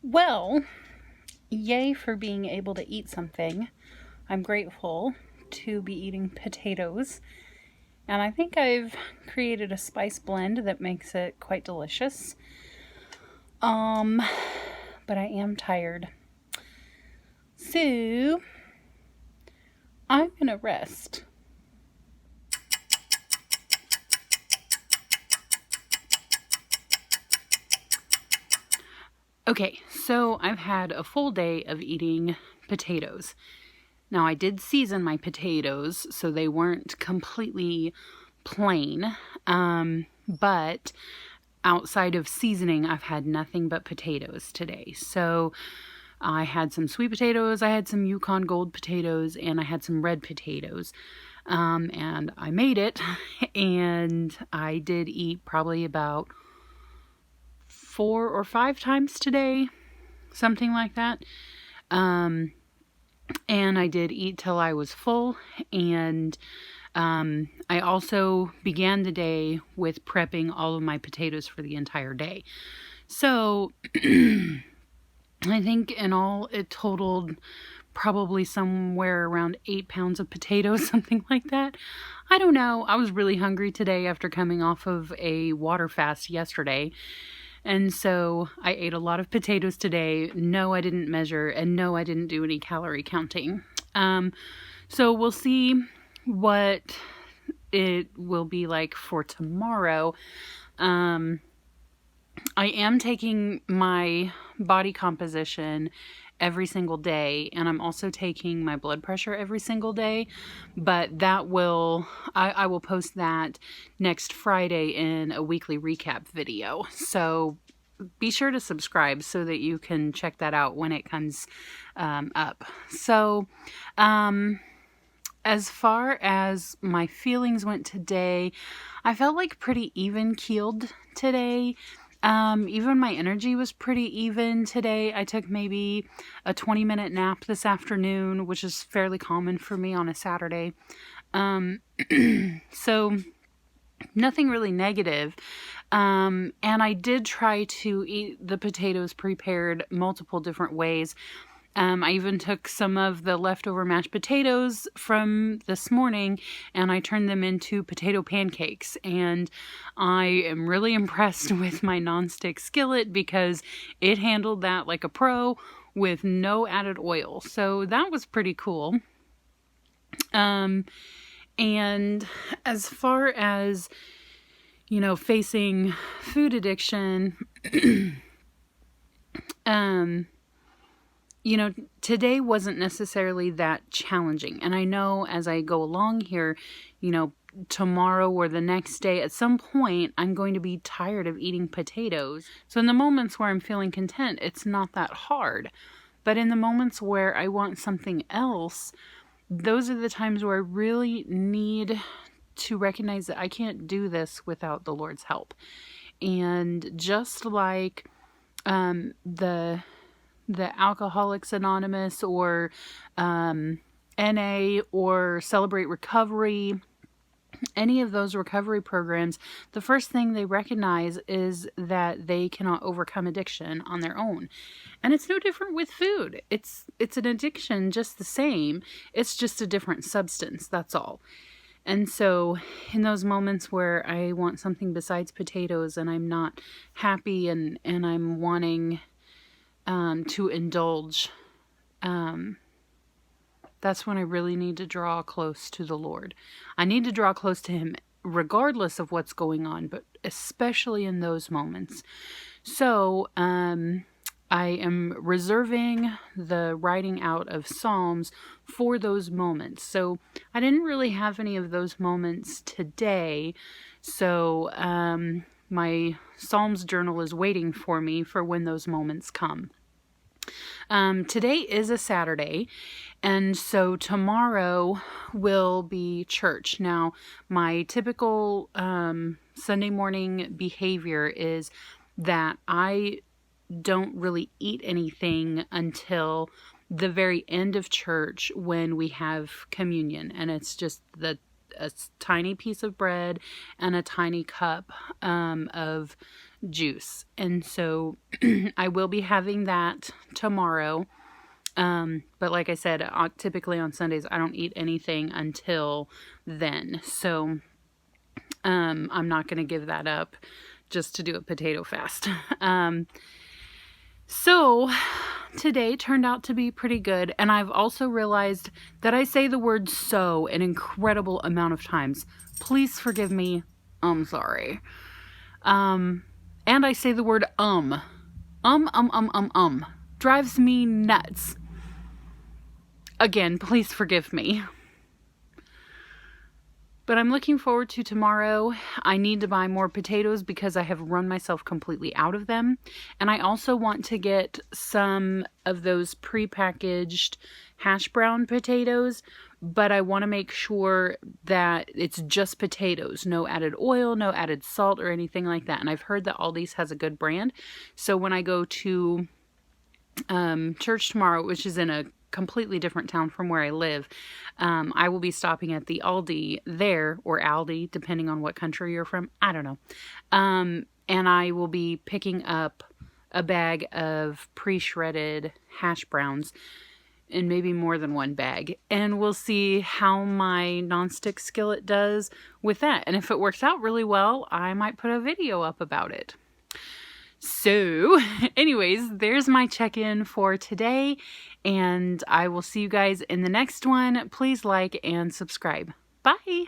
Well, yay for being able to eat something. I'm grateful to be eating potatoes, and I think I've created a spice blend that makes it quite delicious. Um, but I am tired. So, I'm gonna rest. Okay, so I've had a full day of eating potatoes. Now, I did season my potatoes, so they weren't completely plain. But outside of seasoning, I've had nothing but potatoes today. So I had some sweet potatoes, I had some Yukon Gold potatoes, and I had some red potatoes. And I made it, and I did eat probably about 4 or 5 times today, something like that. And I did eat till I was full, and I also began the day with prepping all of my potatoes for the entire day. So I think in all it totaled probably somewhere around 8 pounds of potatoes, something like that. I don't know. I was really hungry today after coming off of a water fast yesterday. And so I ate a lot of potatoes today. No, I didn't measure, and no, I didn't do any calorie counting. So we'll see what it will be like for tomorrow. I am taking my body composition every single day, and I'm also taking my blood pressure every single day, but that will I will post that next Friday in a weekly recap video. So be sure to subscribe so that you can check that out when it comes up. So as far as my feelings went today, I felt like pretty even keeled today. Even my energy was pretty even today. I took maybe a 20-minute nap this afternoon, which is fairly common for me on a Saturday. So nothing really negative. And I did try to eat the potatoes prepared multiple different ways. I even took some of the leftover mashed potatoes from this morning and I turned them into potato pancakes. And I am really impressed with my nonstick skillet because it handled that like a pro with no added oil. So that was pretty cool. And as far as, facing food addiction, today wasn't necessarily that challenging. And I know as I go along here, tomorrow or the next day, at some point, I'm going to be tired of eating potatoes. So in the moments where I'm feeling content, it's not that hard. But in the moments where I want something else, those are the times where I really need to recognize that I can't do this without the Lord's help. And just like the Alcoholics Anonymous or NA or Celebrate Recovery, any of those recovery programs, the first thing they recognize is that they cannot overcome addiction on their own. And it's no different with food. It's an addiction just the same. It's just a different substance, that's all. And so in those moments where I want something besides potatoes and I'm not happy and I'm wanting to indulge, that's when I really need to draw close to the Lord. I need to draw close to Him regardless of what's going on, but especially in those moments. So I am reserving the writing out of Psalms for those moments. So I didn't really have any of those moments today. So my Psalms journal is waiting for me for when those moments come. Today is a Saturday, and so tomorrow will be church. Now, my typical Sunday morning behavior is that I don't really eat anything until the very end of church when we have communion, and it's just a tiny piece of bread and a tiny cup of juice. And so I will be having that tomorrow. But like I said, typically on Sundays, I don't eat anything until then. So, I'm not going to give that up just to do a potato fast. So today turned out to be pretty good. And I've also realized that I say the word so an incredible amount of times. Please forgive me. I'm sorry. And I say the word drives me nuts. Again, please forgive me. But I'm looking forward to tomorrow. I need to buy more potatoes because I have run myself completely out of them. And I also want to get some of those prepackaged hash brown potatoes, but I want to make sure that it's just potatoes, no added oil, no added salt or anything like that. And I've heard that Aldi's has a good brand. So when I go to church tomorrow, which is in a completely different town from where I live, I will be stopping at the Aldi there, or Aldi, depending on what country you're from. I don't know. And I will be picking up a bag of pre-shredded hash browns, and maybe more than one bag. And we'll see how my nonstick skillet does with that. And if it works out really well, I might put a video up about it. So, anyways, there's my check-in for today, and I will see you guys in the next one. Please like and subscribe. Bye!